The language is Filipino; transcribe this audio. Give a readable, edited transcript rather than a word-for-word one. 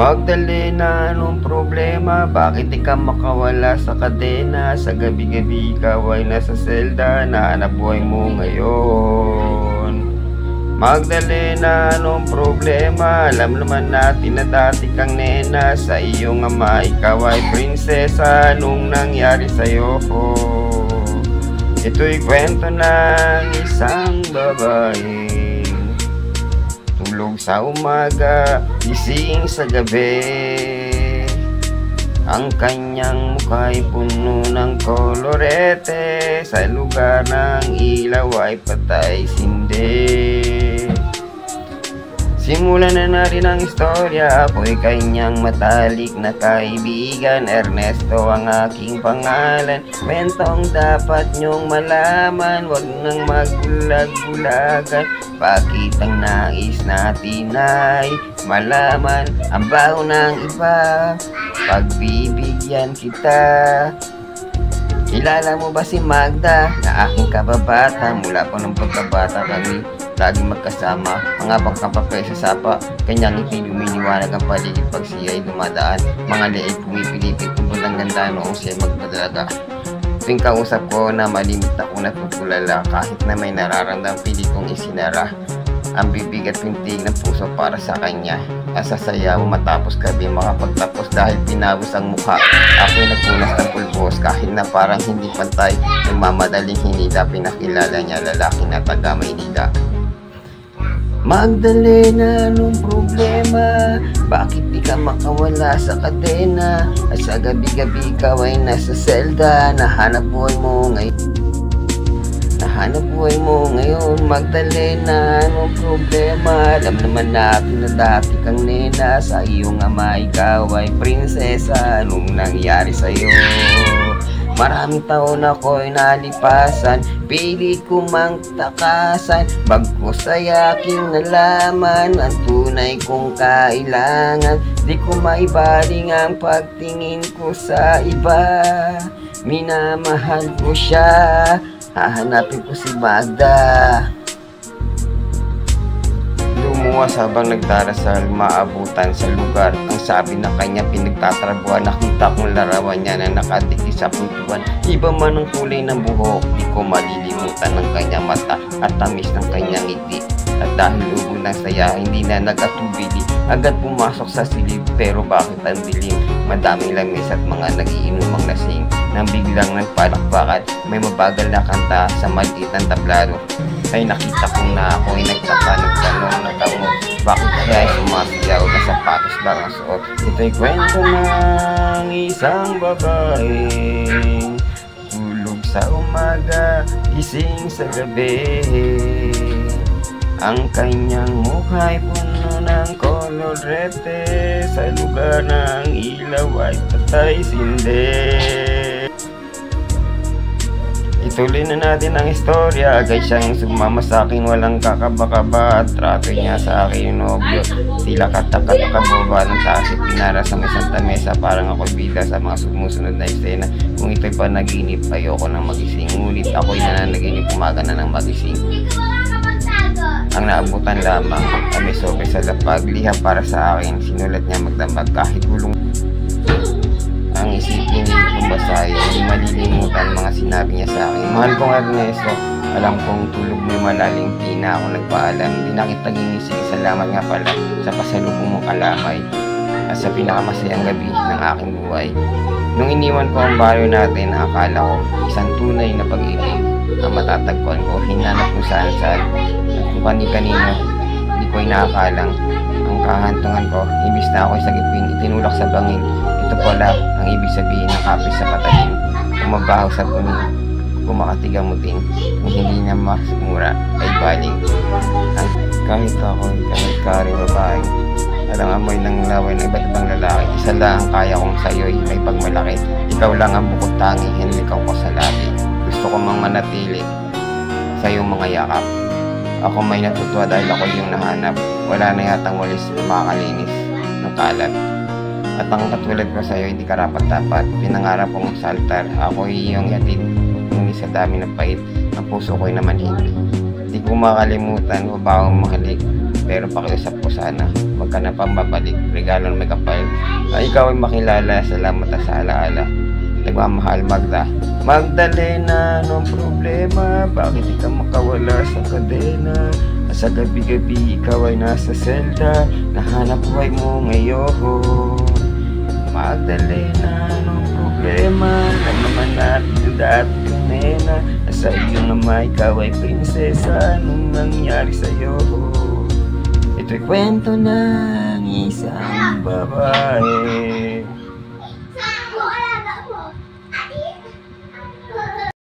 Magdalena, anong problema? Bakit di ka makawala sa kadena? Sa gabi-gabi ikaw ay nasa selda, nahanap buhay mo ngayon. Magdalena, anong problema? Alam naman natin na dati kang nena. Sa iyong ama, ikaw ay prinsesa. Anong nangyari sa'yo? Ito'y kwento ng isang babae. Tulog sa umaga, gising sa gabi. Ang kanyang mukha'y puno ng kolorete. Sa lugar ng ilaw ay patay sindi. Simulan na rin ang istorya. Ako'y kanyang matalik na kaibigan. Ernesto ang aking pangalan. Kwentong dapat nyong malaman. Huwag nang magbulag-bulagan. Bakit ang nais natin ay malaman ang baho ng iba? Pagbibigyan kita. Kilala mo ba si Magda na aking kababata? Mula po ng pagkabata kami laging magkasama. Mga pagkapapay sa sapa, kanyang ngiti lumiliwanag ang paligid pag siya ay dumadaan. Mga leeg pumipilipit kung ang ganda noong siya magpadalaga. Tuwing kausap ko na malimit ako natutulala, kahit na may nararamdang pilit kong isinara ang bibig at pintig ng puso para sa kanya. Asasayaw matapos gabi makapagtapos dahil pinawis ang mukha. Ako'y nagpunas ng pulbos kahit na parang hindi pantay. Nagmamadaling hinila, pinakilala niya lalaki na taga Maynila. Magdalena, anong problema? Bakit di ka makawala sa kadena? At sa gabi-gabi ikaw ay nasa selda. Nahanap buhay mo ngayon. Magdalena, anong problema? Alam naman natin na dati kang nena. Sa iyong ama ikaw ay prinsesa. Anong nangyari sa'yo? Maraming taon ako'y nalipasan, pilit ko mang takasan. Bagkus ay aking nalaman ang tunay kong kailangan. Di ko maibaling ang pagtingin ko sa iba. Minamahal ko siya, hahanapin ko si Magda. Lumuwas habang nagdarasal, maabutan sa lugar. Ang sabi na kanya pinagtatrabuhan. Nakita kong larawan niya na nakadikit sa puntuan. Iba man ang kulay ng buhok, di ko malilimutan ng kanyang mata at tamis ng kanyang ngiti. At dahil ubo ng saya, hindi na nag-atubili. Agad pumasok sa silid, pero bakit ang dilim? Madaming lamis at mga nagiinumang lasing. Nang biglang nagpalakpakan, may mabagal na kanta sa maliit ng tablado. Ay nakita kong na ako ay nagtatanong na tango. Bakit kaya ay sumasiyaw na sapatos lang ang suot? Ito'y kwento ng isang babae. Tulog sa umaga, gising sa gabi. Ang kanyang mukha'y puno ng kolorete. Sa lugar ng ilaw ay patay sindi. Ituloy na natin ang istorya. Agad siyang sumama sa akin, walang kakaba-kaba. At trato niya sa akin yung nobyo. Tila katakababa ng taas at pinara sa isang tamesa. Parang ako bida sa mga sumusunod na eksena. Kung ito'y panaginip, ayoko nang magising. Ngunit ako'y nananaginip, umaga na nang magising. Ang naabutan lamang kami sobe sa lapag. Liha para sa akin, sinulat niya magdamag kahit gulong. Ang isipin kong basahin, hindi malilimutan mga sinabi niya sa akin. Mahal kong Ernesto, alam kong tulog mo malalim, di na ako nagpaalam. Di na kita ginising, salamat nga pala sa pasalubong mong kalamay at sa pinakamasayang gabi ng aking buhay. Nung iniwan ko ang baryo natin, akala ko isang tunay na pag-ibig ang matatagpuan ko. Hinanap kung saan-saan at kung kani-kanino, di ko inakalang ang kahantungan ko. Imbis na ako'y sagipin, itinulak sa bangin. Ito pala ang ibig sabihin ng kapis sa patalim. Umabaho sa punin, kumakatigang mutin. Kung hindi na mas mura ay baling. Kahit ako'y kahit-karing babae, alang amoy ng laway ng iba't ibang lalaki. Isa lang ang kaya kong sa'yo'y may pagmalaki. Ikaw lang ang bukod tangi, hinlikaw ko sa labi. Gusto ko mang manatili sa iyong mga yakap. Ako may natutuwa dahil ako yung nahanap. Wala na yatang walis na makakalinis ng kalat. At ang katulad ko sa iyo hindi karapat-dapat. Pinangarap kong sa altar, ako iyong yatid. Ngunit sa dami ng pait, ang puso ko'y naman hindi. Hindi ko makalimutan, babaw mahalik. Pero pakiusap ko sana, wag ka na pang babalik. Regalo ng may kapal. Ikaw ay makilala, salamat sa alaala. Nagmamahal, Magda. Magdalena, anong problema? Bakit di ka makawala sa kadena? Sa gabi-gabi, ikaw ay nasa selda. Nahanap buhay mo ngayon. Magdalena, anong problema? Alam naman natin yung dati kong nena. Nasa iyo naman, ikaw ay prinsesa. Anong nangyari sa'yo? Ito'y kwento ng isang babae.